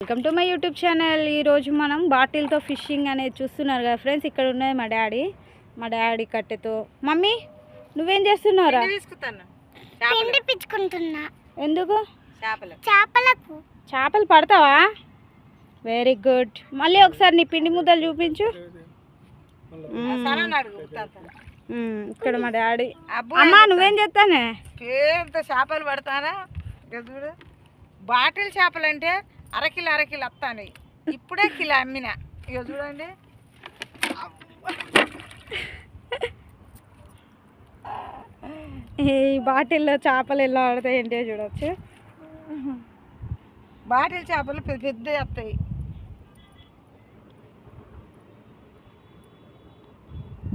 Welcome to my YouTube channel. ఈరోజు మనం బాటిల్తో fishing అనేది చూస్తున్నారు కదా ఫ్రెండ్స్. ఇక్కడ ఉన్నది మా డాడీ కట్టెతో. మమ్మీ నువ్వేం చేస్తున్నావురా? ఎందుకు? చేపలు పడతావా? Very good. మళ్ళీ ఒకసారి నీ పిండి ముద్దలు చూపించు. ఇక్కడ మా డాడీ. అమ్మా నువ్వేం చేస్తానే? చేపలు పడతానా? బాటిల్ చేపలు అంటే అరకిలో వస్తాను. ఇప్పుడే కిలో అమ్మిన. ఇక చూడండి, ఈ బాటిల్లో చేపలు ఎలా ఆడతాయి ఏంటో చూడవచ్చు. బాటిల్ చేపలు పెద్ద పెద్ద వస్తాయి.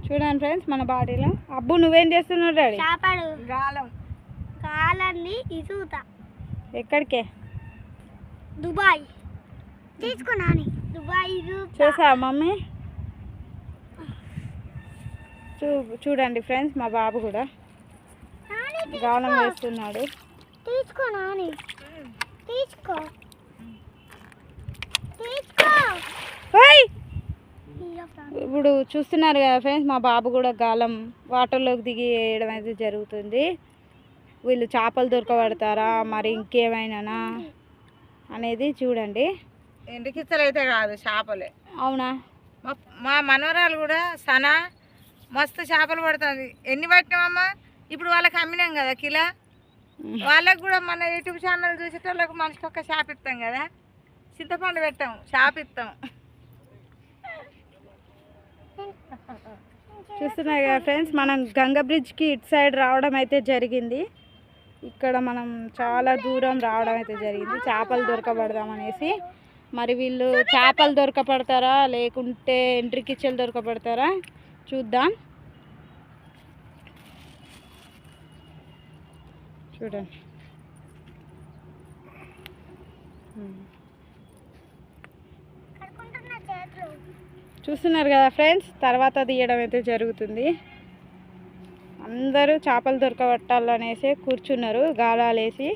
చూడండి ఫ్రెండ్స్ మన బాటిల్లో. అబ్బు నువ్వేం చేస్తున్నావు డాడీ? చేపలు గాలం గాలాన్ని ఇసుగుతా. ఎక్కడికే? దుబాయ్ తీసుకున్నాను. దుబాయ్ చూసా మమ్మీ? చూడండి ఫ్రెండ్స్ మా బాబు కూడా గాలం వేస్తున్నాడు. తీసుకున్నాను. తీసుకో ఇప్పుడు చూస్తున్నారు కదా ఫ్రెండ్స్ మా బాబు కూడా గాలం వాటర్లోకి దిగి వేయడం అయితే జరుగుతుంది. వీళ్ళు చేపలు దొరకబడతారా మరి ఇంకేమైనా అనేది చూడండి. ఎండికిచ్చలు అయితే కాదు, చేపలే. అవునా? మా మనవరాలు కూడా సనా మస్తు చేపలు పడుతుంది. ఎన్ని పట్టినామమ్మా? ఇప్పుడు వాళ్ళకి అమ్మినాం కదా కిలో. వాళ్ళకి కూడా మన యూట్యూబ్ ఛానల్ చూసేటోళ్ళకి మనిషికి ఒక చేప ఇస్తాం కదా. చింతపండు పెట్టాం, చేప ఇస్తాం. చూస్తున్నారు కదా ఫ్రెండ్స్ మనం గంగ బ్రిడ్జ్కి ఇటు సైడ్ రావడం అయితే జరిగింది. ఇక్కడ మనం చాలా దూరం రావడం అయితే జరిగింది చేపలు దొరకబడదాం అనేసి. మరి వీళ్ళు చేపలు దొరకబడతారా లేకుంటే ఎండ్రికిచ్చలు దొరకబడతారా చూద్దాం. చూడండి చూస్తున్నారు కదా ఫ్రెండ్స్. తర్వాత తీయడం అయితే జరుగుతుంది. అందరూ చేపలు దొరకబట్టాలనేసి కూర్చున్నారు గాలాలేసి.